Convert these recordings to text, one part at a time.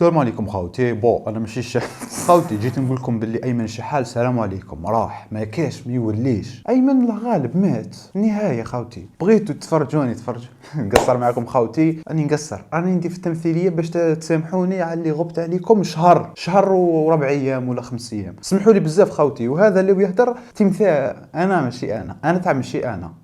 السلام عليكم خاوتي. انا ماشي خاوتي، جيت نقول لكم باللي ايمن شحال السلام عليكم راح ما كاش ما يوليش. ايمن الغالب مات النهايه خاوتي. بغيتوا تفرجوني نقصر معكم خاوتي، راني نقصر، راني ندير في التمثيليه باش تسامحوني على اللي غبت عليكم شهر وربع ايام ولا 5 ايام. سمحوا لي بزاف خاوتي. وهذا اللي يهدر تمثال، انا ماشي انا تاع ماشي انا.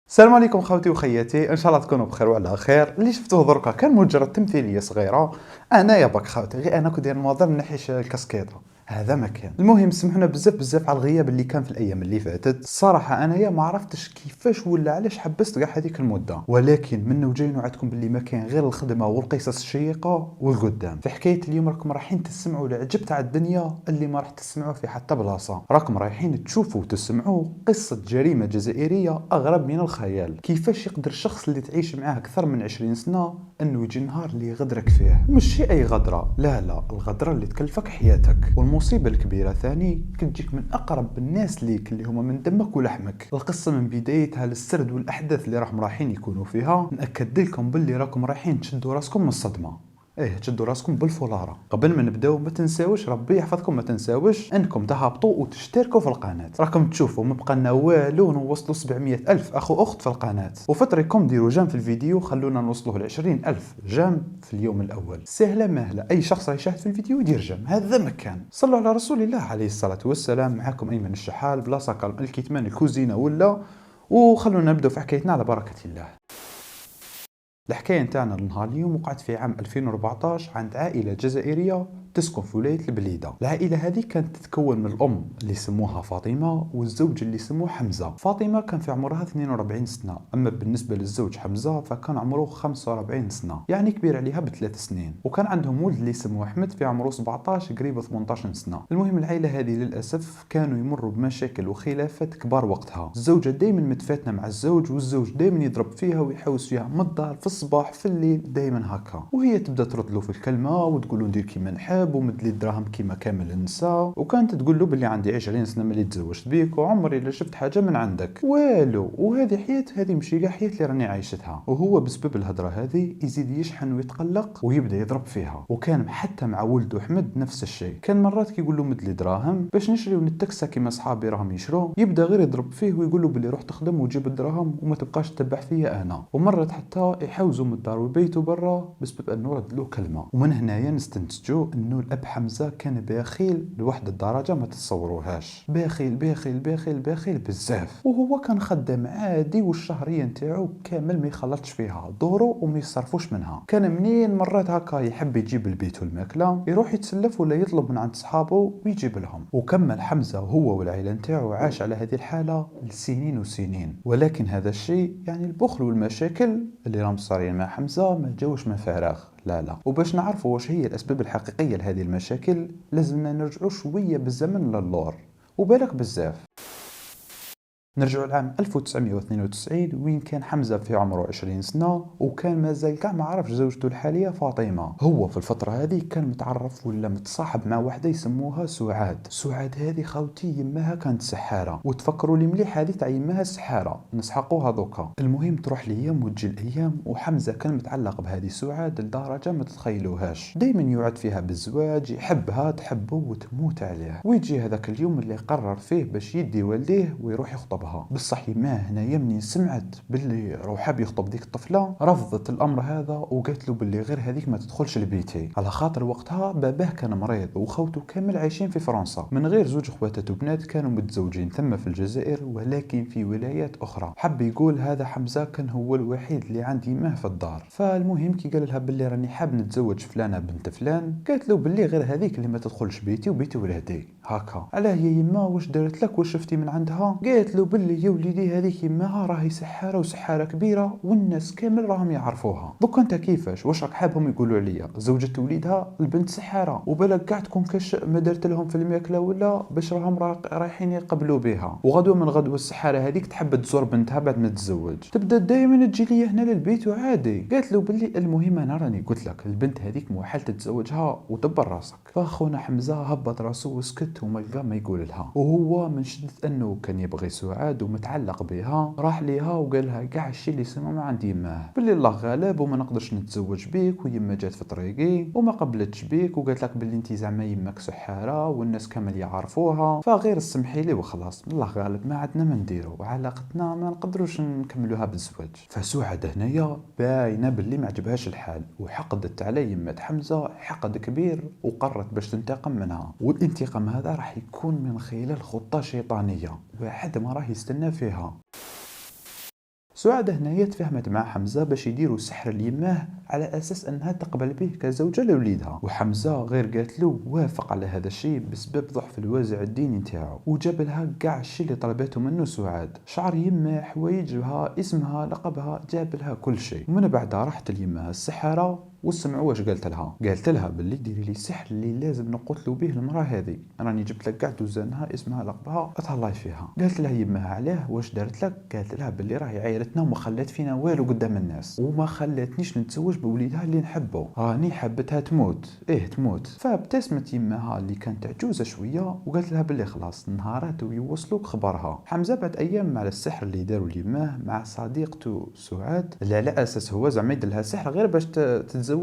السلام عليكم خوتي وخياتي، ان شاء الله تكونوا بخير وعلى خير. اللي شفتوه دركا كان مجرد تمثيليه صغيره. انا يا باك خوتي، غير انا كنت داير الموضوع من ناحيه الكاسكيطه، هذا ما كان. المهم سمحونا بزاف على الغياب اللي كان في الايام اللي فاتت. الصراحه انايا ما عرفتش كيفاش ولا علاش حبست كاع هذيك المده، ولكن منو جاي نوعدكم باللي ما كان غير الخدمه والقصص الشيقه والقدام. في حكايه اليوم راكم رايحين تسمعوا العجب تاع الدنيا اللي ما راح تسمعوا في حتى بلاصه. راكم رايحين تشوفوا وتسمعوا قصه جريمه جزائريه اغرب من الخيال. كيفاش يقدر الشخص اللي تعيش معاه اكثر من 20 سنه انه يجي نهار اللي يغدرك فيه. مش شي اي غدره، لا الغدره اللي تكلفك حياتك. والمصيبه الكبيره ثاني كتجيك من اقرب الناس ليك اللي هما من دمك ولحمك. القصه من بدايتها للسرد والاحداث اللي رايحين يكونوا فيها. ناكد لكم باللي راكم رايحين تشدوا راسكم من الصدمه. تشدوا راسكم بالفولاره. قبل ما نبداو ما تنساوش، ربي يحفظكم، ما تنساوش انكم تهبطوا وتشتركوا في القناه. راكم تشوفوا ما بقى لنا والو نوصلوا 700 الف اخو اخت في القناه. وفطريكم ديروا جيم في الفيديو، خلونا نوصلوا ل 20 الف جيم في اليوم الاول. سهله ماهله، اي شخص يشاهد في الفيديو يدير جيم، هذا مكان. صلوا على رسول الله عليه الصلاه والسلام. معكم ايمن الشحال بلاصه كالم الكتمان الكوزينه ولا. وخلونا نبداو في حكايتنا على بركه الله. الحكاية نتاعنا لنهار اليوم وقعت في عام 2014 عند عائلة جزائرية تسكن في ولاية البليدة. العائلة هذه كانت تتكون من الأم اللي سموها فاطمة والزوج اللي سموه حمزة. فاطمة كان في عمرها 42 سنة، أما بالنسبة للزوج حمزة فكان عمره 45 سنة، يعني كبير عليها ب3 سنين. وكان عندهم ولد اللي سموه أحمد في عمره 17 قريب 18 سنة. المهم العائلة هذه للأسف كانوا يمروا بمشاكل وخلافات كبار وقتها. الزوجة دايما متفاتنة مع الزوج، والزوج دايما يضرب فيها ويحوس فيها من الدار في الصباح في الليل دايما هكا. وهي تبدا ترد له في الكلمة وتقول له ندير كيما نحب ومدلي الدراهم كيما كامل النساء. وكانت تقول له باللي عندي 20 سنه ملي تزوجت بيك وعمري لا شفت حاجه من عندك والو. وهذه حياه، هذه ماشي كاع حياه اللي راني عايشتها. وهو بسبب الهضره هذه يزيد يشحن ويتقلق ويبدا يضرب فيها. وكان حتى مع ولده احمد نفس الشيء. كان مرات كيقول له مدلي دراهم باش نشري ونتكسى كيما صحابي راهم يشرو، يبدا غير يضرب فيه ويقول له باللي روح تخدم وتجيب الدراهم وما تبقاش تتبع فيا انا. ومرات حتى يحوزوا من الدار وبيته برا بسبب انه رد له كلمه. ومن هنايا نستنتجوا انه الاب حمزه كان بخيل لواحد الدرجه ما تتصوروهاش. بخيل بزاف. وهو كان خدام عادي والشهريه نتاعو كامل ما يخلطش فيها دورو وما يصرفوش منها. كان منين مرات هكا يحب يجيب لبيته الماكله يروح يتسلف ولا يطلب من عند صحابه ويجيب لهم. وكمل حمزه هو والعائله نتاعو عاش على هذه الحاله لسنين وسنين. ولكن هذا الشيء يعني البخل والمشاكل اللي راهم صارين مع حمزه ما جاوش من فراغ، لا. وباش نعرفوا واش هي الاسباب الحقيقيه لهذه المشاكل لازمنا نرجعوا شويه بالزمن للور، وبالك بزاف. نرجعوا لعام 1992 وين كان حمزة في عمره 20 سنة، وكان مازال كاع ما عرفش زوجته الحالية فاطمة. هو في الفترة هذه كان متعرف ولا متصاحب مع واحدة يسموها سعاد هذه خوتي يماها كانت سحارة. وتفكروا لي مليح هذه تاع يماها سحارة نسحقوها دوكا. المهم تروح الايام وتجي الايام وحمزة كان متعلق بهذه سعاد لدرجة ما تتخيلوهاش. دايما يوعد فيها بالزواج، يحبها تحبه وتموت عليه. ويجي هذاك اليوم اللي قرر فيه باش يدي والديه ويروح يخطب. بصح ما هنايا منين سمعت باللي روحها بيخطب ديك الطفله رفضت الامر هذا وقالت له باللي غير هذيك ما تدخلش لبيتي، على خاطر وقتها باباه كان مريض وخوته كامل عايشين في فرنسا من غير زوج خواتات وبنات كانوا متزوجين ثم في الجزائر ولكن في ولايات اخرى. حب يقول هذا حمزه كان هو الوحيد اللي عندي ماه في الدار. فالمهم كي قال لها باللي راني حاب نتزوج فلانه بنت فلان، قالت له باللي غير هذيك اللي ما تدخلش بيتي وبيت ولادي. هكا علاه يا يما واش دارت لك واش شفتي من عندها؟ قالت له باللي يا وليدي هذيك يماها راهي سحاره وسحاره كبيره والناس كامل راهم يعرفوها. دوك انت كيفاش واش راك حابهم يقولوا عليا زوجة وليدها البنت سحاره وبالك كاع تكون كاش ما درت لهم في الماكله ولا باش راهم رايحين يقبلوا بها، وغدوه من غدوه السحاره هذيك تحب تزور بنتها بعد ما تتزوج تبدا دائما تجي لي هنا للبيت وعادي. قالت له باللي المهم انا راني قلت لك البنت هذيك محال تتزوجها ودبر راسك. فاخونا حمزه هبط راسه وسكت يسكت وما يلقى ما يقول لها. وهو من شدة انه كان يبغي سعاد ومتعلق بها راح ليها وقال لها كاع الشيء اللي سمع من عند يماه، باللي الله غالب وما نقدرش نتزوج بيك، ويما جات في طريقي وما قبلتش بيك وقالت لك باللي انت زعما يماك سحاره والناس كامل يعرفوها، فغير سمحي لي وخلاص، الله غالب ما عندنا ما نديرو وعلاقتنا ما نقدروش نكملوها بالزواج. فسعاد هنايا باينه باللي ما عجبهاش الحال وحقدت على يمة حمزه حقد كبير وقررت باش تنتقم منها، والانتقام هذا راح يكون من خلال خطه شيطانيه واحد ما راه يستنى فيها. سعاد هنايا تفاهمت مع حمزه باش يديروا سحر ليماه على اساس انها تقبل به كزوجه لوليدها، وحمزه غير قالت له وافق على هذا الشيء بسبب ضعف الوازع الديني نتاعو، وجاب لها كاع الشيء اللي طلبته منه سعاد، شعر يماه، حوايجها، اسمها، لقبها، جاب لها كل شيء. ومن بعد راحت ليماه السحاره وسمعوا واش قالت لها. قالت لها باللي ديري لي سحر اللي لازم نقتلوا به المراه هذه، راني جبت لك كاع دوزانها، اسمها، لقبها، اتهلاي فيها. قالت لها يمها علاه واش دارت لك؟ قالت لها باللي راهي عايرتنا وما خلات فينا والو قدام الناس وما خلاتنيش نتزوج بوليدها اللي نحبه، راني حبتها تموت، تموت. فابتسمت يمها اللي كانت عجوزه شويه وقالت لها باللي خلاص نهارات ويوصلوك خبرها. حمزه بعد ايام على السحر اللي داروا ليماه مع صديقته سعاد، اللي على اساس هو زعما يدير لها سحر غير باش تتزوج،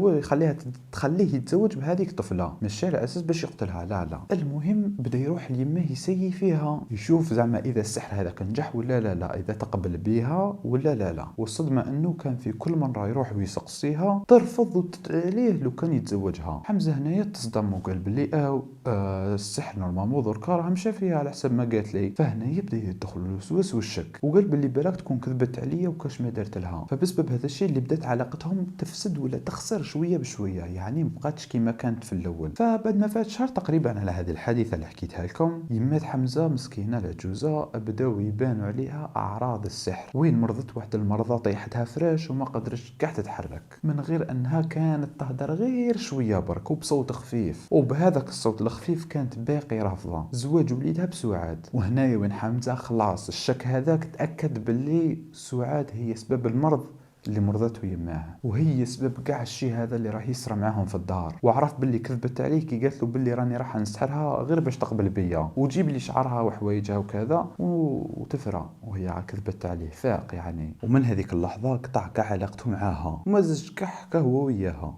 تخليه يتزوج بهذيك الطفله، ماشي على اساس باش يقتلها، لا. المهم بدا يروح ليماه يسيي فيها يشوف زعما اذا السحر هذا كان نجح ولا لا، اذا تقبل بها ولا لا. والصدمه انه كان في كل مره يروح ويسقسيها ترفض وتدعي عليه لو كان يتزوجها. حمزه هنايا تصدم وقال بلي السحر نورمالمون دركا راه مشى فيها على حسب ما قالت لي. فهنايا يبدا يدخل الوسواس والشك وقال بلي بالك تكون كذبت عليا وكاش ما درت لها. فبسبب هذا الشيء اللي بدات علاقتهم تفسد ولا تخسر شويه بشويه، يعني مبقاتش كيما كانت في الاول. فبعد ما فات شهر تقريبا على هذه الحادثه اللي حكيتها لكم، يمات حمزه مسكينه العجوزه بداو يبانوا عليها اعراض السحر، وين مرضت واحد المرضى طيحتها فراش وما قدرتش كاع تتحرك، من غير انها كانت تهدر غير شويه برك وبصوت خفيف، وبهذاك الصوت الخفيف كانت باقي رافضه زواج وليدها بسعاد. وهنايا وين حمزه خلاص الشك هذاك تاكد باللي سعاد هي سبب المرض اللي مرضته يماه، وهي سبب كاع الشيء هذا اللي راح يصرى معاهم في الدار. وعرف باللي كذبت عليه كي قالت له باللي راني راح نسحرها غير باش تقبل بيا وتجيب لي شعرها وحوايجها وكذا وتفرى، وهي كذبت عليه فاق يعني. ومن هذيك اللحظه قطع كاع علاقته معاها وما زج كاع حكى هو وياها.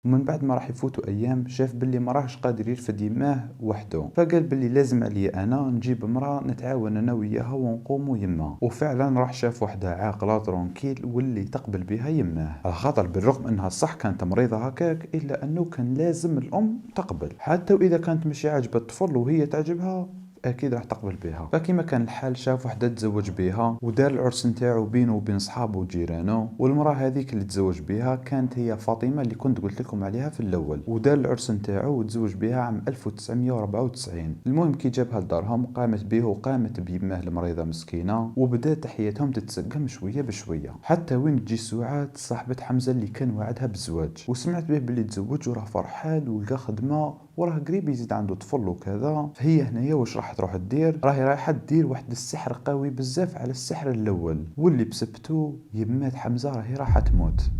ومن بعد ما راح يفوتوا ايام شاف باللي ما راهش قادر يرفد يماه وحده، فقال باللي لازم عليا انا نجيب امراه نتعاون انا وياها ونقوموا يماه. وفعلا راح شاف وحده عاقله ترونكيل واللي تقبل بها يماه، على خاطر بالرغم انها صح كانت مريضه هكاك الا انه كان لازم الام تقبل، حتى واذا كانت ماشي عاجبه الطفل وهي تعجبها اكيد راح تقبل بها. فكما كان الحال شاف وحده تزوج بها ودار العرس نتاعو بينه وبين صحابه وجيرانه، والمراه هذيك اللي تزوج بها كانت هي فاطمه اللي كنت قلت لكم عليها في الاول، ودار العرس نتاعو وتزوج بها عام 1994. المهم كي جابها لدارهم قامت به وقامت بيماه المريضه مسكينه، وبدات تحياتهم تتسقم شويه بشويه، حتى وين تجي سعاد صاحبه حمزه اللي كان وعدها بالزواج، وسمعت به باللي تزوج وراه فرحان ولقى خدمه وراه قريب يزيد عنده طفل وكذا. فهي هنايا واش راح تروح دير؟ راهي رايحه دير واحد السحر قوي بزاف على السحر الاول، واللي بسبته يمات حمزه راهي راح تموت،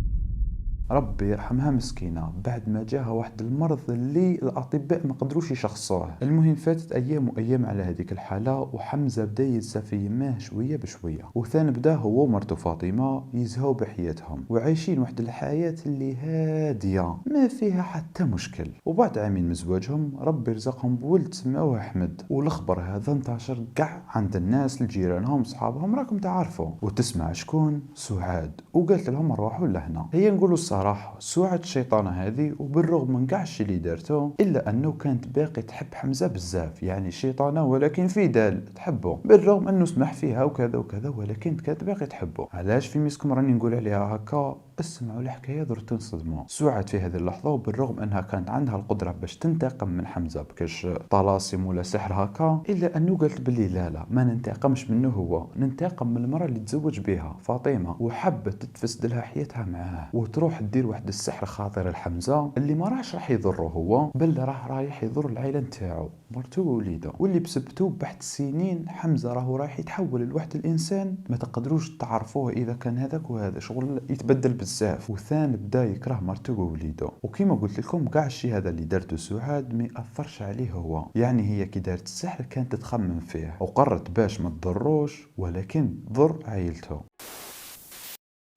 ربي يرحمها مسكينه، بعد ما جاها واحد المرض اللي الاطباء ما قدروش يشخصوه. المهم فاتت ايام وايام على هذيك الحاله، وحمزه بدا ينسى في يماه شويه بشويه، وثان بدا هو ومرته فاطمه يزهوا بحياتهم وعايشين واحد الحياه اللي هاديه ما فيها حتى مشكل. وبعد عامين من زواجهم ربي رزقهم بولد سماوه احمد، والخبر هذا انتشر كاع عند الناس لجيرانهم صحابهم، راكم تعرفوا. وتسمع شكون؟ سعاد، وقالت لهم روحوا لهنا. هي نقولوا راح سعاد الشيطانة هذه، وبالرغم من كاع الشيء اللي دارته الا انه كانت باقي تحب حمزه بزاف، يعني شيطانه ولكن في دال تحبه، بالرغم انه سمح فيها وكذا وكذا ولكن كانت باقي تحبه. علاش في ميسكم راني نقول عليها هكا؟ اسمعوا الحكايه درت تنصدموا. سعاد في هذه اللحظه وبالرغم انها كانت عندها القدره باش تنتقم من حمزه بكاش طلاسم ولا سحر هكا، الا انه قالت باللي لا ما ننتقمش منه، هو ننتقم من المراه اللي تزوج بها فاطمه وحبت تفسد لها حياتها معاه، وتروح دير واحد السحر خاطر الحمزه اللي ما راح يضره هو، بل رايح يضر العائله نتاعو مرته ووليده، واللي بسبته بحد السنين حمزه راح يتحول لواحد الانسان ما تقدروش تعرفوه اذا كان هذاك وهذا، شغل يتبدل بزاف، وثان بدا يكره مرتو ووليدو. وكيما قلت لكم كاع الشيء هذا اللي دارته سعاد ما ياثرش عليه هو، يعني هي كي دارت السحر كانت تخمم فيه وقررت باش ما تضروش ولكن تضر عائلته.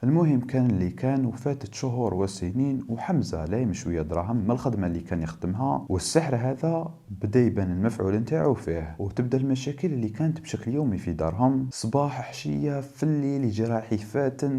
المهم كان اللي كان، وفاتت شهور وسنين وحمزة لا يمشي شوية دراهم من الخدمة اللي كان يخدمها، والسحر هذا بدا يبان المفعول نتاعو فيه، وتبدا المشاكل اللي كانت بشكل يومي في دارهم، صباح حشية في الليل يجي رايح يفاتن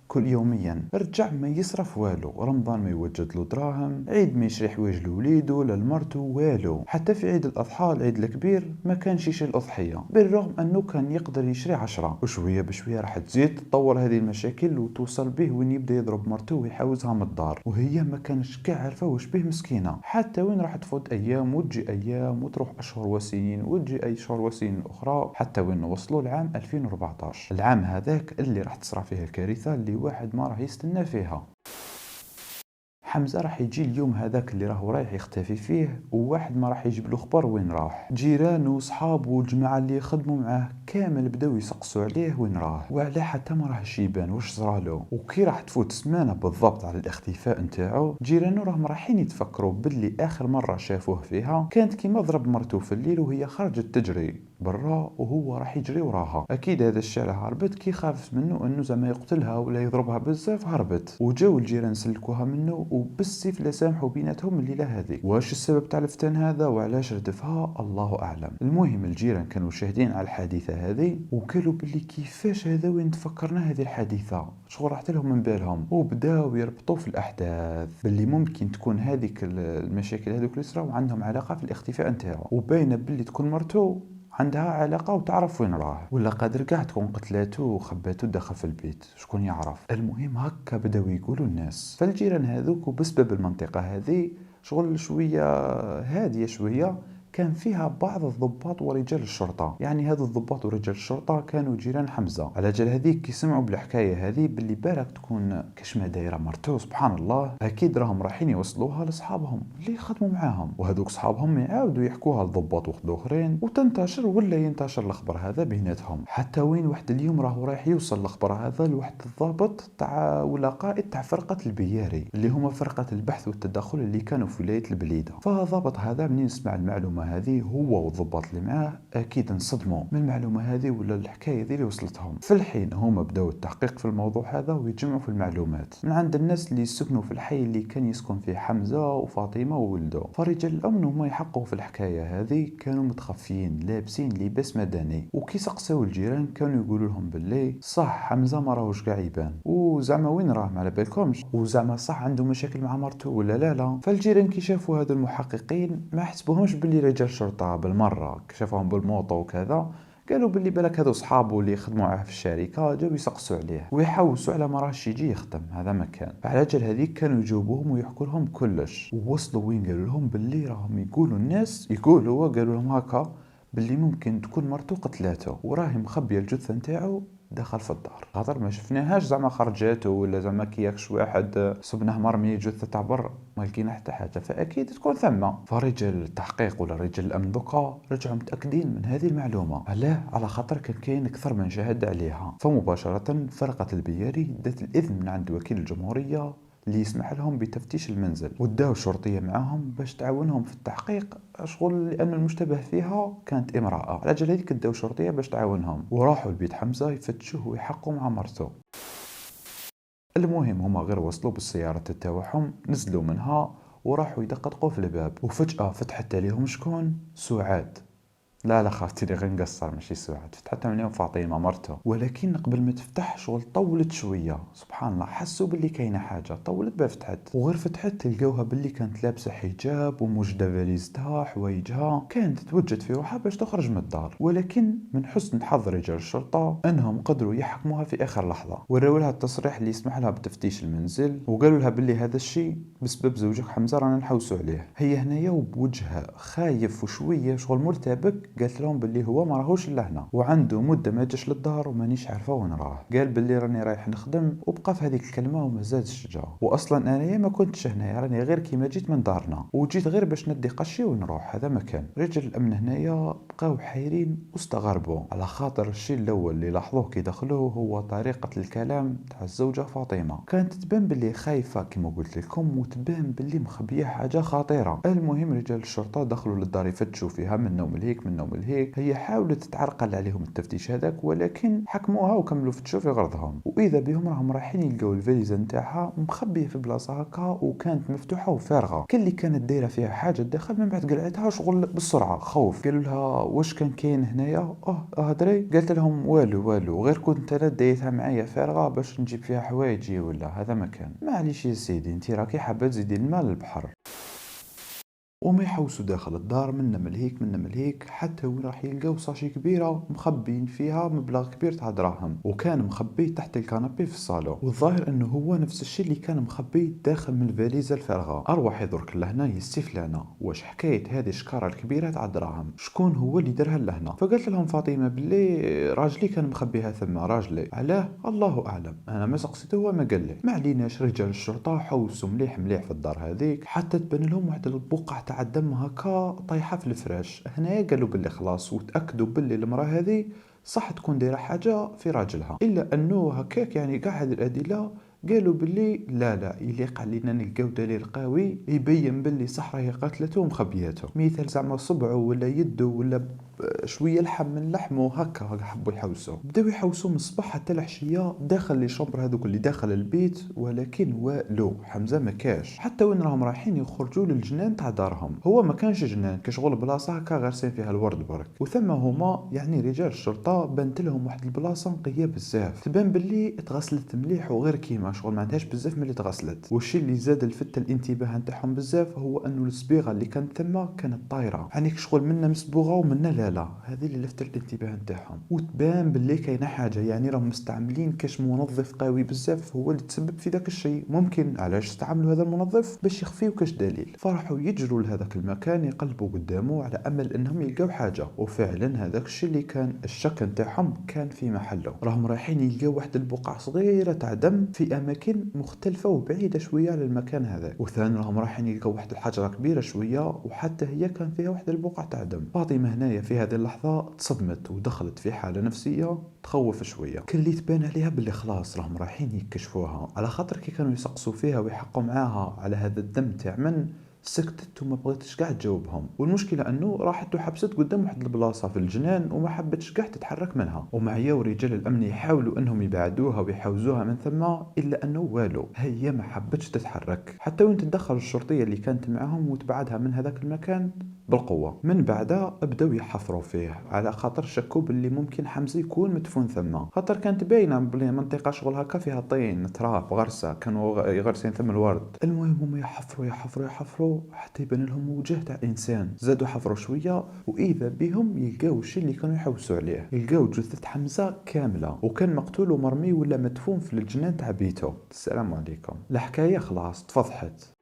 كل يوميا. رجع ما يصرف والو، رمضان ما يوجد له دراهم، عيد ما يشري حوايج لوليدو للمرتو والو، حتى في عيد الاضحى العيد الكبير ما كانش يشري الاضحيه، بالرغم انه كان يقدر يشري 10. وشويه بشويه راح تزيد تطور هذه المشاكل وتوصل به وين يبدا يضرب مرتو ويحاوزها من الدار، وهي ما كانش كاع عارفه واش به مسكينه. حتى وين راح تفوت ايام وتجي ايام وتروح اشهر وسنين وتجي اي شهور وسنين اخرى، حتى وين وصلوا لعام 2014، العام هذاك اللي راح تصرى فيه الكارثه اللي واحد ما راح يستنى فيها. حمزة راح يجي اليوم هذاك اللي راهو رايح يختفي فيه، وواحد ما راح يجيب له خبر وين راح. جيرانه وصحابه والجماعة اللي يخدموا معاه كامل بداو يسقسوا عليه وين راه، وعلى حتى ما راهش يبان واش صرالو. وكي راح تفوت سمانة بالضبط على الاختفاء نتاعو، جيرانه راهم رايحين يتفكروا باللي اخر مرة شافوه فيها كانت كيما ضرب مرتو في الليل وهي خرجت تجري برا وهو راح يجري وراها. اكيد هذا الشارع هربت كي خافت منه انه زعما يقتلها ولا يضربها بزاف، هربت وجاو الجيران سلكوها منه وبالسيف لا سامحوا بيناتهم الليله هذه. واش السبب تاع الفتان هذا وعلاش ردفها الله اعلم. المهم الجيران كانوا شاهدين على الحادثه هذه وقالوا باللي كيفاش هذا وين تفكرنا هذه الحادثه، شغل راحت لهم من بالهم وبداو يربطوا في الاحداث باللي ممكن تكون هذيك المشاكل هذوك اللي صراو عندهم علاقه في الاختفاء نتاعو، وباينه باللي تكون مرتو عندها علاقة وتعرف وين راه، ولا قادر كاع تكون قتلاتو وخباتو داخل في البيت، شكون يعرف. المهم هكا بداو يقولوا الناس، فالجيران هذوك وبسبب المنطقة هذه شغل شوية هادية شوية كان فيها بعض الضباط ورجال الشرطة، يعني هذو الضباط ورجال الشرطة كانوا جيران حمزة. على جال هذيك كي سمعوا بالحكاية هذه باللي بالك تكون كاش ما دايرة مرتو سبحان الله، أكيد راهم رايحين يوصلوها لصحابهم اللي يخدموا معاهم، وهذوك صحابهم يعاودوا يحكوها لضباط اخرين وتنتشر ولا ينتشر الخبر هذا بيناتهم. حتى وين واحد اليوم راهو رايح يوصل الخبر هذا لواحد الضابط تاع ولا قائد تاع فرقة البياري اللي هما فرقة البحث والتدخل اللي كانوا في ولاية البليدة. فالضابط هذا منين سمع المعلومة هذه هو والضباط اللي معاه اكيد انصدموا من المعلومه هذه ولا الحكايه هذه اللي وصلتهم. في الحين هما بداوا التحقيق في الموضوع هذا ويجمعوا في المعلومات من عند الناس اللي يسكنوا في الحي اللي كان يسكن فيه حمزه وفاطمه وولده. فرجال الامن هما يحققوا في الحكايه هذه كانوا متخفيين لابسين لباس مدني، وكي سقساو الجيران كانوا يقولوا لهم باللي صح حمزه ما راهوش كاع يبان، وزعما وين راه ما على بالكمش، وزعما صح عنده مشاكل مع مرته ولا لا. فالجيران كي شافوا هذو المحققين ما حسبوهمش باللي رجال شرطة بالمرة، كشفهم بالموطو وكذا قالوا باللي بالك هذو صحابه اللي يخدموا معاه في الشركة جاو يسقسوا عليه ويحوسوا على ما راهش يجي يخدم، هذا مكان. فعلى جال هذيك كانوا يجاوبوهم ويحكوا لهم كلش، ووصلوا وين قالوا لهم باللي راهم يقولوا الناس يقولوا قالوا لهم هكا باللي ممكن تكون مرتو قتلاته وراهي مخبيه الجثه نتاعو دخل في الدار، خاطر ما شفناهاش زعما خرجاته ولا زعما كياكش واحد صبناه مرمي جثه تاع برا ما لقينا حتى حاجه، فاكيد تكون ثم. فرجال التحقيق ولا رجال الامن دوكا رجعوا متاكدين من هذه المعلومه. علاه؟ على خاطر كاين اكثر من شاهد عليها. فمباشره فرقه البياري دات الاذن من عند وكيل الجمهوريه اللي يسمح لهم بتفتيش المنزل، وداو شرطيه معاهم باش تعاونهم في التحقيق، شغل لان المشتبه فيها كانت امراه. على جال هذيك داو شرطيه باش تعاونهم وراحوا لبيت حمزه يفتشوه ويحقوا مع مرته. المهم هما غير وصلوا بالسياره تاعهم نزلوا منها وراحوا يدققوا في الباب، وفجاه فتحت عليهم شكون؟ سعاد. لا خافتي غير نقصر ماشي سعاد، فتحت عليهم فاطمه مرته، ولكن قبل ما تفتح شغل طولت شويه سبحان الله، حسوا باللي كاينه حاجه، طولت بها فتحت، وغير فتحت تلقاوها باللي كانت لابسه حجاب وموجده فاليزتها حوايجها، كانت توجد في روحها باش تخرج من الدار، ولكن من حسن حظ رجال الشرطه انهم قدروا يحكموها في اخر لحظه، وراو لها التصريح اللي يسمح لها بتفتيش المنزل، وقالوا لها باللي هذا الشيء بسبب زوجك حمزه رانا نحوسوا عليه. هي هنايا وبوجهها خايف وشويه شغل مرتبك قالت لهم باللي هو ما راهوش لهنا وعنده مده ما جاش للدار ومانيش عارفه وين راه. قال باللي راني رايح نخدم، وبقى في هذيك الكلمه وما زادش جا. واصلا انا ما كنتش هنايا، راني غير كيما جيت من دارنا وجيت غير باش ندي قشي ونروح. هذا ما كان. رجال الامن هنايا بقاو حايرين واستغربوا، على خاطر الشيء الاول اللي لاحظوه كي دخلوا هو طريقه الكلام تاع الزوجه فاطمه. كانت تبان باللي خايفه كما قلت لكم، وتبان باللي مخبيه حاجه خطيره. المهم رجال الشرطه دخلوا للدار يفتشوا فيها من لهيك من لهيك. هي حاولت تتعرقل عليهم التفتيش هذاك، ولكن حكموها وكملوا فتشوا في غرضهم. واذا بهم راهم رايحين يلقاو الفاليزه نتاعها مخبيه في بلاصه هكا، وكانت مفتوحه وفارغه. كل اللي كانت دايره فيها حاجه الداخل. من بعد قلعتها شغل بالسرعه خوف. قالوا لها واش كان كاين هنايا؟ هضري. قالت لهم والو غير كنت انا دايتها معايا فارغه باش نجيب فيها حوايجي ولا. هذا ما كان. معليش يا سيدي، انت راكي حابه تزيدي الماء للبحر. وما يحوسوا داخل الدار من لهيك حتى وين راح يلقاو صاشي كبيره مخبين فيها مبلغ كبير تاع دراهم، وكان مخبي تحت الكنبي في الصالون. والظاهر انه هو نفس الشيء اللي كان مخبي داخل من الفاليزه الفارغه. اروح يدرك لهنا يستفلنا واش حكايه هذه الشكاره الكبيره تاع دراهم، شكون هو اللي درها لهنا؟ فقالت لهم فاطمه باللي راجلي كان مخبيها ثم. راجلي علاه الله اعلم، انا ما سقسيته هو ما قال لي. ما عليناش. رجال الشرطه حوسوا مليح في الدار هذيك حتى تبان لهم واحد البقعه تاع الدم هكا طايحه في الفراش. هنا قالوا باللي خلاص، وتاكدوا باللي المراه هذه صح تكون دايره حاجه في راجلها، الا انه هكاك يعني كاع هذه الادله قالوا باللي لا يليق علينا نلقاو دليل قوي يبين باللي صح راهي قتلته ومخبياته، مثال زعما صبعه ولا يده ولا شويه لحم من لحمه هكا. حبوا يحوسوا، بداو يحوسوا من الصباح حتى العشيه داخل لي شومبر هذوك اللي داخل البيت، ولكن والو حمزه ما كاش. حتى وين راهم رايحين يخرجوا للجنان تاع دارهم، هو ما كانش جنان، كشغل بلاصه هكا غارسين فيها الورد برك. وثم هما يعني رجال الشرطه بانت لهم واحد البلاصه نقيه بزاف، تبان باللي تغسلت مليح وغير كيما شغل ما عندهاش بزاف ملي تغسلت. والشي اللي زاد لفت الانتباه نتاعهم بزاف هو انه الصبيغه اللي كانت ثما كانت طايره، يعني شغل منا مسبوغه ومنا لا هذه اللي لفتت الانتباه نتاعهم. وتبان باللي كاينه حاجه، يعني راهم مستعملين كاش منظف قوي بزاف هو اللي تسبب في ذاك الشيء. ممكن علاش استعملوا هذا المنظف؟ باش يخفيو كاش دليل. فرحوا يجروا لهذاك المكان يقلبوا قدامه على امل انهم يلقاو حاجه، وفعلا هذاك الشيء اللي كان الشك نتاعهم كان في محله. راهم رايحين يلقاو واحد البقعه صغيره تاع دم في اماكن مختلفه وبعيده شويه على المكان هذا. وثاني راهم رايحين يلقاو واحد الحجره كبيره شويه وحتى هي كان فيها واحد البقعه تاع دم. فاطمه هنايا في هذه اللحظه تصدمت ودخلت في حاله نفسيه تخوف شويه. كل اللي تبان عليها باللي خلاص راهم رايحين يكشفوها، على خاطر كي كانوا يسقسوا فيها ويحقوا معاها على هذا الدم تاع من سكتت وما بغيتش كاع تجاوبهم. والمشكله انه راحت وحبست قدام واحد البلاصه في الجنان وما حبتش كاع تتحرك منها. ومعيا ورجال الامن يحاولوا انهم يبعدوها ويحوزوها من ثم، الا انه والو، هي ما حبتش تتحرك. حتى وين تدخل الشرطيه اللي كانت معاهم وتبعدها من هذاك المكان بالقوه. من بعدها بداو يحفروا فيه على خاطر شكوا باللي ممكن حمزه يكون مدفون ثم، خاطر كانت باينه بلي منطقه شغل هكا فيها طين تراب غرسه كانوا يغرسين ثم الورد. المهم هم يحفروا حتى يبان لهم وجه تاع انسان. زادوا حفروا شويه واذا بهم يلقاو الشيء اللي كانوا يحوسوا عليه. يلقاو جثه حمزه كامله وكان مقتول ومرمي ولا مدفون في الجنان تاع بيته. السلام عليكم. الحكايه خلاص تفضحت.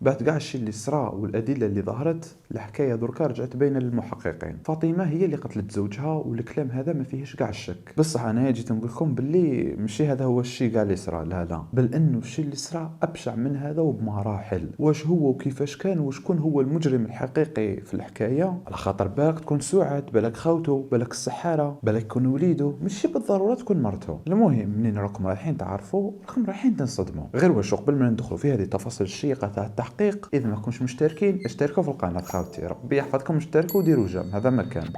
بعد كاع الشيء اللي صرا والادله اللي ظهرت، الحكايه دركا رجعت بين المحققين. فاطمه هي اللي قتلت زوجها والكلام هذا ما فيهش كاع الشك. بصح انا جيت نقول لكم باللي ماشي هذا هو الشيء كاع اللي صرا، لا بل انه الشيء اللي صرا ابشع من هذا وبمراحل. واش هو وكيفاش كان وشكون هو المجرم الحقيقي في الحكايه؟ على خاطر بالك تكون سعاد، بالك خوته، بالك السحاره، بالك يكون وليده، ماشي بالضروره تكون مرته. المهم منين راكم رايحين تعرفوا راكم رايحين تنصدموا. غير واش قبل ما ندخلوا في هذه التفاصيل الشيقه تاع التحقيق، اذا ما كنتش مشتركين اشتركوا في القناه خاوتي، ربي يحفظكم، اشتركوا وديروا جيم. هذا مكان.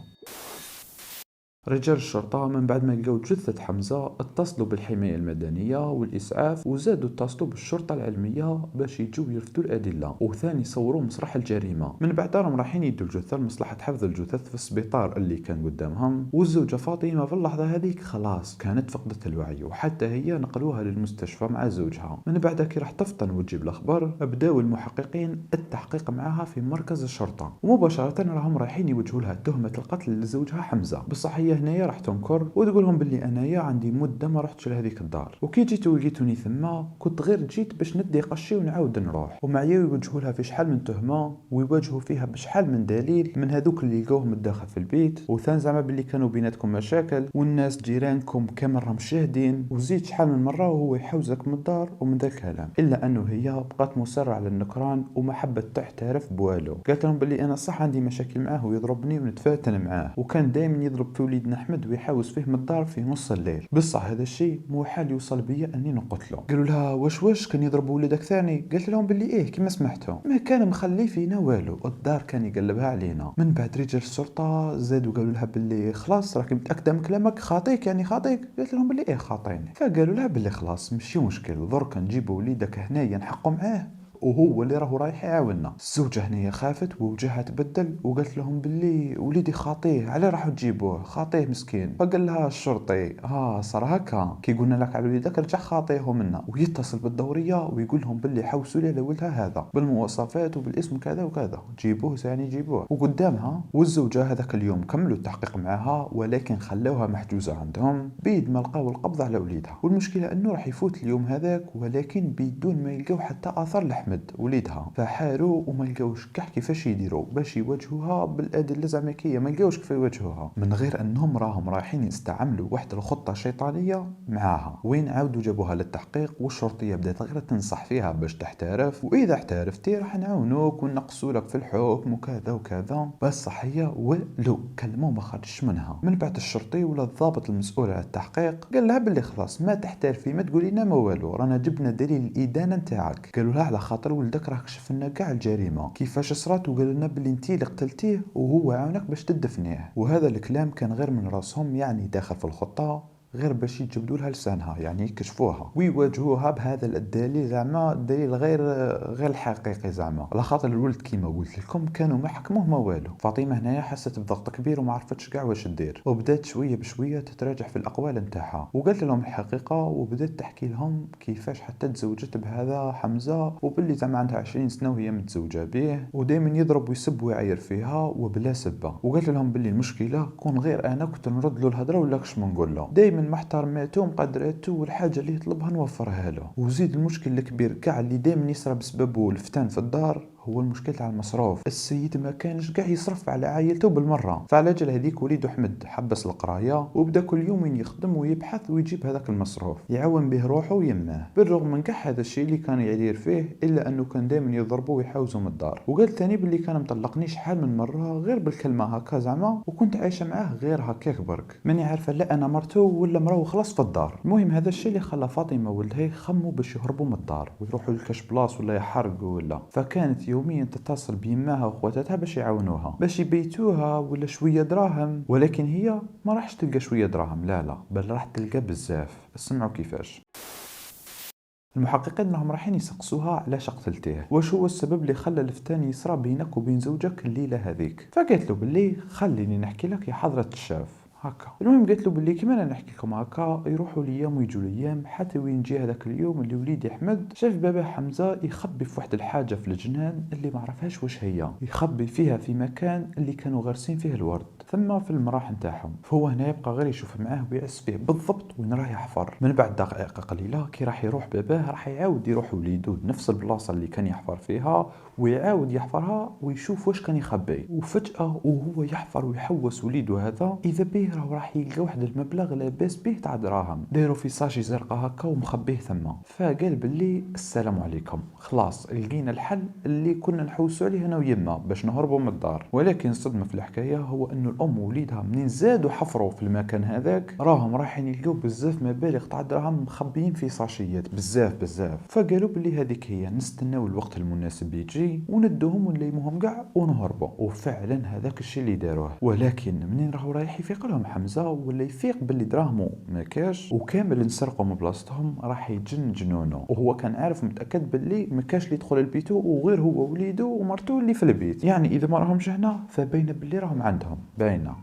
رجال الشرطة من بعد ما لقوا جثة حمزة اتصلوا بالحماية المدنية والإسعاف، وزادوا اتصلوا بالشرطة العلمية باش يجوا يرفدوا الأدلة، وثاني صوروا مسرح الجريمة. من بعد راهم رايحين يدوا الجثة لمصلحة حفظ الجثث في السبيطار اللي كان قدامهم. والزوجة فاطمة في اللحظة هذيك خلاص كانت فقدت الوعي، وحتى هي نقلوها للمستشفى مع زوجها. من بعد كي راح تفطن وتجيب الأخبار، بداوا المحققين التحقيق معها في مركز الشرطة، ومباشرة راهم رايحين يوجهوا لها تهمة القتل لزوجها حمزة. بصح هي لهنايا راح تنكر وتقول لهم باللي انايا عندي مده ما رحتش لهذيك الدار، وكي جيت ولقيتوني ثما كنت غير جيت باش ندي قشي ونعاود نروح. ومعايا يوجهوا لها في شحال من تهمه ويواجهوا فيها بشحال من دليل من هذوك اللي لقوهم الداخل في البيت، وثان زعما باللي كانوا بيناتكم مشاكل والناس جيرانكم كامل راهم شاهدين، وزيد شحال من مره وهو يحوزك من الدار ومن ذا الكلام. الا انه هي بقات مصره على النكران وما حبت تعترف بوالو. قالت لهم باللي انا صح عندي مشاكل معاه ويضربني ونتفاتن معاه، وكان دائما يضرب في وليدنا احمد ويحاوز فيه من الدار في نص الليل. بصح هذا الشيء مو حال يوصل بيا اني نقتله. قالوا لها واش كان يضرب ولدك ثاني؟ قالت لهم باللي ايه كما سمعتوا، ما كان مخلي فينا والو، الدار كان يقلبها علينا. من بعد رجال الشرطه زادوا قالوا لها باللي خلاص راكي متاكده من كلامك، خاطيك يعني خاطيك؟ قالت لهم باللي ايه خاطيني. فقالوا لها باللي خلاص ماشي مشكل، درك نجيبوا وليدك هنايا نحقوا معاه وهو اللي راهو رايح يعاوننا. الزوجه هنيا خافت ووجهها تبدل وقالت لهم باللي وليدي خاطيه، علاه راحوا تجيبوه؟ خاطيه مسكين. فقال لها الشرطي صار هكا كي قلنا لك على وليدك رجع خاطيه منا، ويتصل بالدوريه ويقول لهم باللي حوسوا لي على ولدها هذا بالمواصفات وبالاسم كذا وكذا، جيبوه يعني جيبوه. وقدامها والزوجه هذاك اليوم كملوا التحقيق معها ولكن خلوها محجوزه عندهم بيد ما لقاو القبض على وليدها. والمشكله انه راح يفوت اليوم هذاك ولكن بدون ما يلقاو حتى اثر لحمد وليدها. فحاروا وما لقاوش كاع كيفاش يديروا باش يواجهوها بالادله زعما كي ما لقاوش كيف يواجهوها، من غير انهم راهم رايحين يستعملوا واحد الخطه شيطانيه معاها. وين عاودوا جابوها للتحقيق والشرطيه بدات غير تنصح فيها باش تحترف، واذا احترفتي راح نعاونوك ونقصوا لك في الحكم وكذا وكذا. بس هي ولو كلمه ما خرجش منها. من بعد الشرطي ولا الضابط المسؤول على التحقيق قال لها باللي خلاص ما تحترفي ما تقولي لنا ما والو، رانا جبنا دليل الادانه نتاعك. قالوا لها على خاطر ولدك راه كشف لنا كاع الجريمه كيفاش صرات وقال لنا باللي انتي اللي قتلتيه وهو عاونك باش تدفنيه. وهذا الكلام كان غير من راسهم يعني داخل في الخطه غير باش يجبدوا لها لسانها يعني يكشفوها ويواجهوها بهذا الدليل زعما الدليل غير الحقيقي زعما. على خاطر الولد كيما قلت لكم كانوا ما حكموه ما والو. فاطمه هنايا حست بضغط كبير وما عرفتش كاع واش دير، وبدات شويه بشويه تتراجع في الاقوال نتاعها وقالت لهم الحقيقه وبدات تحكي لهم كيفاش حتى تزوجت بهذا حمزه وباللي زعما عندها 20 سنه وهي متزوجه به ودائما يضرب ويسب ويعاير فيها وبلا سبه. وقالت لهم باللي المشكله كون غير انا كنت نرد له الهضره ولا كش نقول له، دائما ما احترمته ومقدرته والحاجه اللي يطلبها نوفرها له. وزيد المشكل الكبير كاع اللي دائما يصرى بسببه الفتان في الدار هو المشكل تاع المصروف. السيد ما كانش كاع يصرف على عائلته بالمره، فعلى جال هذيك وليد احمد حبس القرايه وبدا كل يوم يخدم ويبحث ويجيب هذاك المصروف يعاون به روحه ويماه. بالرغم من كاع هذا الشيء اللي كان يدير فيه الا انه كان دائما يضربه ويحاوزه من الدار. وقال ثاني باللي كان مطلقني شحال من مره غير بالكلمه هكا زعما وكنت عايشه معاه غير هكاك برك، ماني عارفه لا انا مرته ولا مراه وخلاص في الدار. المهم هذا الشيء اللي خلى فاطمه وولدها يخموا باش يهربوا من الدار ويروحوا لكاش بلاص ولا يحرقوا ولا. فكانت يوميا تتصل بيماها واخواتها باش يعاونوها باش يبيتوها ولا شويه دراهم، ولكن هي ما راحش تلقى شويه دراهم لا بل راح تلقى بزاف. اسمعوا كيفاش. المحققين راهم رايحين يسقسوها علاش قتلتيه، واش هو السبب اللي خلى الفتان يصرى بينك وبين زوجك الليله هذيك. فقالت له باللي خليني نحكي لك يا حضره الشاف هكا. المهم قالت له باللي كيما انا نحكي لكم هكا يروحوا الايام ويجوا الايام حتى وين جي هذاك اليوم اللي وليدي احمد شاف بابا حمزه يخبي في واحد الحاجه في الجنان اللي ما عرفهاش واش هي، يخبي فيها في مكان اللي كانوا غارسين فيه الورد ثم في المراح نتاعهم. فهو هنا يبقى غير يشوف معاه ويعس فيه بالضبط وين راه يحفر. من بعد دقائق قليله كي راح يروح باباه راح يعاود يروح وليدو نفس البلاصه اللي كان يحفر فيها ويعاود يحفرها ويشوف واش كان يخبي. وفجاه وهو يحفر ويحوس وليدو هذا اذا به راح يلقى واحد المبلغ لاباس به تاع دراهم دايرو في ساشي زرقاء هكا ومخبيه ثم. فقال باللي السلام عليكم خلاص لقينا الحل اللي كنا نحوسوا عليه انا ويما باش نهربوا من الدار. ولكن الصدمه في الحكايه هو انه الام ووليدها منين زادوا حفروا في المكان هذاك راهم رايحين يلقاو بزاف مبالغ تاع دراهم مخبيين في ساشيات بزاف. فقالوا باللي هذيك هي نستناو الوقت المناسب يجي وندوهم ونليموهم كاع ونهربوا. وفعلا هذاك الشيء اللي داروه. ولكن منين راهو رايح يفيق لهم حمزه ولا يفيق باللي دراهمو ما كاش وكامل نسرقوا من بلاصتهم راح يجن جنونه. وهو كان عارف متاكد باللي ما كاش اللي يدخل البيت وغير هو وليده ومرته اللي في البيت، يعني اذا ما راهمش هنا فباينه باللي راهم عندهم باينه.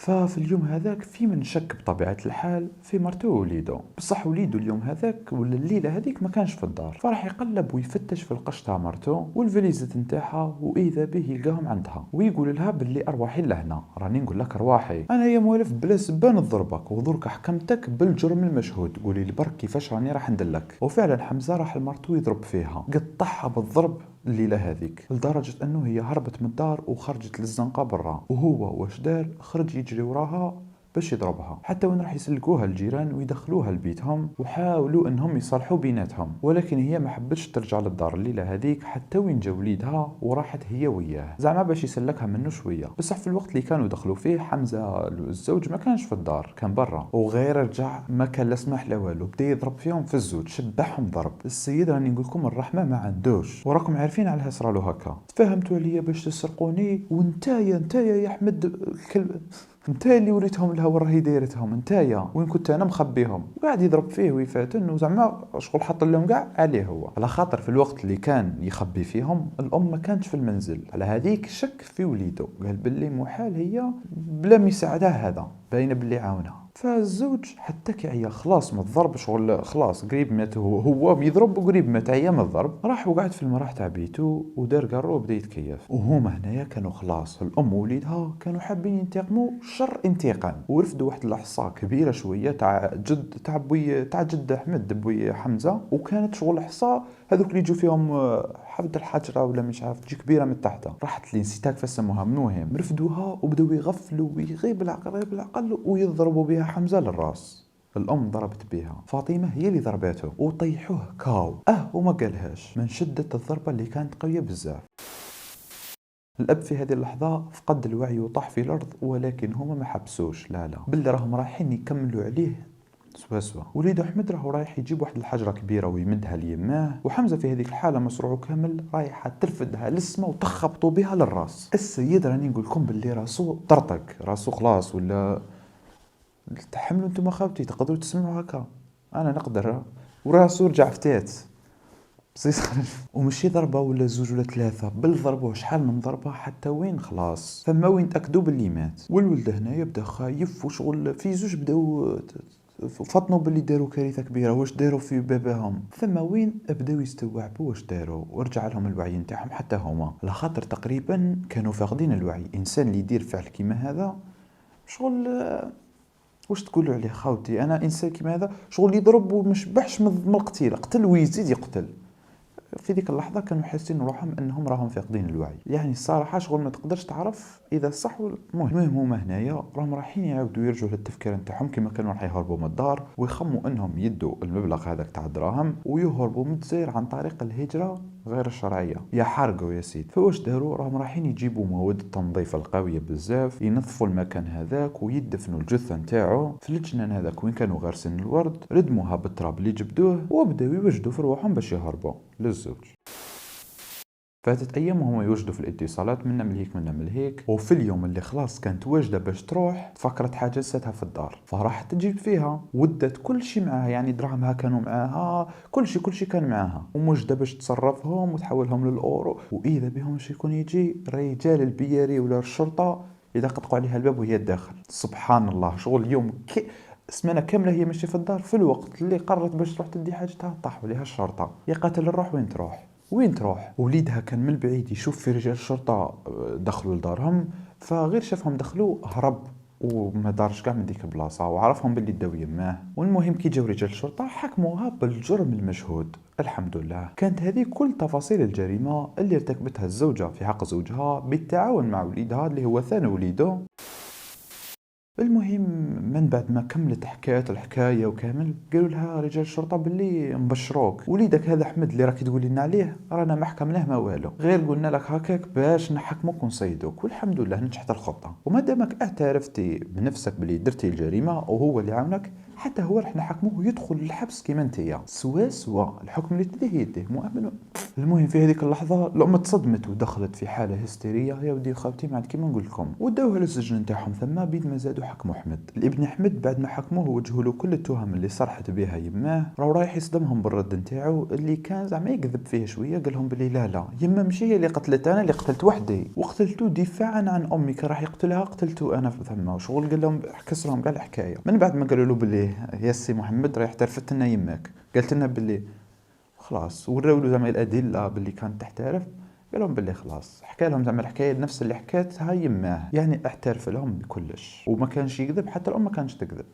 ففي اليوم هذاك في من شك بطبيعة الحال في مرتو ووليدو، بصح وليدو اليوم هذاك ولا الليلة هذيك ما كانش في الدار، فراح يقلب ويفتش في القش تاع مرتو والفاليزة نتاعها، واذا به يلقاهم عندها ويقول لها باللي ارواحي لهنا، راني نقول لك ارواحي انا يا موالف بلا سبه نضربك ودرك حكمتك بالجرم المشهود، قولي لي برك كيفاش راني راح ندلك. وفعلا حمزه راح لمرتو يضرب فيها، قطعها بالضرب الليله هذيك لدرجه انه هي هربت من الدار وخرجت للزنقه برا، وهو واش دار خرج يجري وراها باش يضربها، حتى وين راح يسلقوها الجيران ويدخلوها لبيتهم وحاولوا انهم يصالحوا بيناتهم، ولكن هي ما حبتش ترجع للدار الليله هذيك حتى وين جا وليدها، وراحت هي وياه زعما باش يسلكها منه شويه. بصح في الوقت اللي كانوا دخلوا فيه حمزه الزوج ما كانش في الدار، كان برا، وغير رجع ما كان لا سمح لا والو، بدا يضرب فيهم في الزوج، شبعهم ضرب. السيد راني نقول لكم الرحمه ما عندوش، وراكم عارفين على صرالو هكا، تفهمتوا عليا باش تسرقوني، وانتايا يا احمد الكلب انتايا اللي وريتهم لها وين راهي دايرتهم، انتايا وين كنت انا مخبيهم، وقاعد يضرب فيه ويفاتن، وزعما شغل حط لهم كاع عليه هو، على خاطر في الوقت اللي كان يخبي فيهم الام ما كانتش في المنزل، على هذيك شك في وليده، قال باللي محال هي بلا ما يساعدها هذا، باينه باللي عاونها. فالزوج حتى كي خلاص من الضرب، شغل خلاص قريب مات، هو بيضرب وقريب مات عيا من الضرب، راح وقعد في المراح تاع بيتو ودار قرو وبدا يتكيف. وهما هنايا كانوا خلاص الام ووليدها كانوا حابين ينتقموا شر انتقام، ورفدوا واحد الاحصاء كبيره شويه تاع جد تاع بوي تاع جد احمد بوي حمزه، وكانت شغل احصاء هذوك اللي يجوا فيهم حفظ الحجره ولا مش عارف تجي كبيره من تحت، راحت لي نسيتها كيف سموها، المهم رفدوها وبداو يغفلوا ويغيب العقل ويضربوا بها حمزه للراس. الام ضربت بها، فاطمه هي اللي ضربته وطيحوه كاو وما قالهاش من شده الضربه اللي كانت قويه بزاف. الاب في هذه اللحظه فقد الوعي وطاح في الارض، ولكن هما ما حبسوش، لا باللي راهم رايحين يكملوا عليه سوا. وليد احمد راهو رايح يجيب واحد الحجره كبيره ويمدها ليماه، وحمزه في هذيك الحاله مصروع كامل رايحه ترفدها للسما وتخبطوا بها للراس. السيد راني نقول لكم باللي راسو طرطق، راسو خلاص، ولا تحملوا انتم خاوتي تقدروا تسمعوا هكا، انا نقدر، وراسو رجع فتات ومشي ضربه ولا زوج ولا ثلاثه، بل ضربوه شحال من ضربه حتى وين خلاص ثم وين تاكدوا باللي مات. والولد هنايا بدا خايف، وشغل في زوج بداو فطنوا باللي داروا كارثه كبيره، واش داروا في باباهم، ثم وين بداو يستوعبوا واش داروا، ورجع لهم الوعي نتاعهم حتى هما، على خاطر تقريبا كانوا فاقدين الوعي. انسان اللي يدير فعل كيما هذا شغل واش تقولوا عليه خاوتي، انا انسان كيما هذا شغل يضرب ومش بحش من القتيل، قتل ويزيد يقتل. في ذيك اللحظه كانوا حاسين روحهم انهم راهم فاقدين الوعي، يعني الصراحه شغل ما تقدرش تعرف اذا صح ولا. المهم هما هنايا راهم رايحين يعاودوا يرجعوا للتفكير نتاعهم كما كانوا راح يهربوا من الدار، ويخموا انهم يدوا المبلغ هذاك تاع الدراهم ويهربوا من الجزائر عن طريق الهجره غير الشرعيه، يا حرقوا يا سيد. فواش داروا، راهم رايحين يجيبوا مواد التنظيف القويه بزاف، ينظفوا المكان هذاك ويدفنوا الجثه نتاعو في الجنان هذاك وين كانوا غارسين الورد، ردموها بالتراب اللي جبدوه وبداو يوجدوا في روحهم باش يهربوا للزوج. فاتت ايام وهم يوجدوا في الاتصالات منا من هيك منا من هيك، وفي اليوم اللي خلاص كانت واجده باش تروح تفكرت حاجه لساتها في الدار، فراحت تجيب فيها، ودت كل شيء معاها، يعني دراهمها كانوا معاها، كل شيء كان معاها، وموجده باش تصرفهم وتحولهم للاورو، واذا بهم يكون يجي رجال البياري ولا الشرطه يدققوا عليها الباب وهي داخل. سبحان الله، شغل اليوم سمانه كامله هي ماشيه في الدار، في الوقت اللي قررت باش تروح تدي حاجتها طاحوا ليها الشرطه. يا قاتل الروح وين تروح؟ وليدها كان من بعيد يشوف في رجال الشرطه دخلوا لدارهم، فغير شافهم دخلوا هرب وما دارش كاع من ديك البلاصه، وعرفهم باللي داو يماه. والمهم كي جاو رجال الشرطه حكموها بالجرم المشهود. الحمد لله كانت هذه كل تفاصيل الجريمه اللي ارتكبتها الزوجه في حق زوجها بالتعاون مع وليدها اللي هو ثاني وليده. المهم من بعد ما كملت حكاية الحكاية وكامل، قالوا لها رجال الشرطة باللي مبشروك، وليدك هذا أحمد اللي راكي تقولي لنا عليه رانا ما حكمناه ما والو، غير قلنا لك هكاك باش نحكمك ونصيدوك، والحمد لله نجحت الخطة. وما دامك اعترفتي بنفسك باللي درتي الجريمة وهو اللي عاونك، حتى هو راح نحكموه ويدخل للحبس كيما نتيا، سوا الحكم اللي تديه يديه مؤمن. المهم في هذيك اللحظه الام تصدمت ودخلت في حاله هستيريه. يا ودي خالتي ما عاد كيما نقول لكم، وداوها للسجن نتاعهم. ثم بيد ما زادوا حكموا احمد. الابن احمد بعد ما حكموه وجهوا له كل التهم اللي صرحت بها يماه، راهو رايح يصدمهم بالرد نتاعو اللي كان زعما يكذب فيه شويه. قال لهم بلي لا يما ماشي هي اللي قتلت، انا اللي قتلت وحدي، وقتلته دفاعا عن امي، كان راح يقتلها قتلته انا. ثم شغل قال لهم حكس لهم كاع الحكايه. من بعد ما قالوا له بلي يا سي محمد راهي اعترفت لنا يماك، قالت لنا بلي خلاص، وراو له زعما الادله باللي كانت تحترف. قال لهم باللي خلاص، حكى لهم زعما الحكايه نفس اللي حكاتها يماه، يعني اعترف لهم بكلش وما كانش يكذب، حتى الام ما كانش تكذب.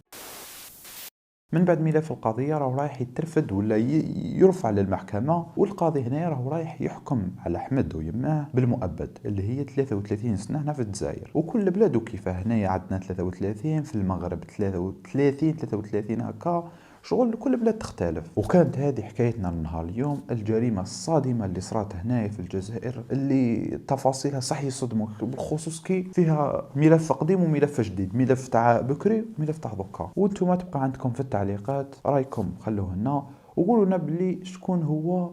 من بعد ملف القضيه راهو رايح يترفد ولا يرفع للمحكمه، والقاضي هنا راهو رايح يحكم على احمد ويماه بالمؤبد اللي هي 33 سنه هنا في الجزائر. وكل بلاد وكيفاه، هنايا عندنا 33، في المغرب 33 هكا، شغل كل بلاد تختلف. وكانت هذه حكايتنا لنهار اليوم، الجريمة الصادمة اللي صارت هنا في الجزائر، اللي تفاصيلها صح يصدموك، بالخصوص كي فيها ملف قديم وملف جديد، ملف تاع بكري وملف تاع ضكا. وانتم تبقى عندكم في التعليقات رايكم، خلوه لنا وقولوا لنا بلي شكون هو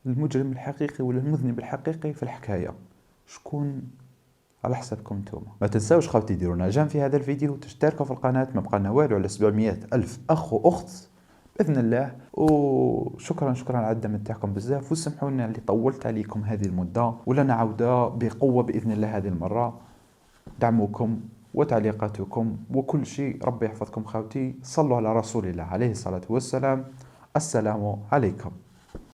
المجرم الحقيقي ولا المذنب الحقيقي في الحكاية، شكون على حسابكم نتوما. ما تنساوش خوتي ديروا لنا جيم في هذا الفيديو، تشتركوا في القناة، ما بقالنا والو على 700 ألف أخ وأخت بإذن الله. وشكرا على الدعم تاعكم بزاف، وسمحونا اللي طولت عليكم هذه المدة، ولنا عودة بقوة بإذن الله هذه المرة. دعموكم وتعليقاتكم وكل شيء، ربي يحفظكم خوتي. صلوا على رسول الله عليه الصلاة والسلام. السلام عليكم.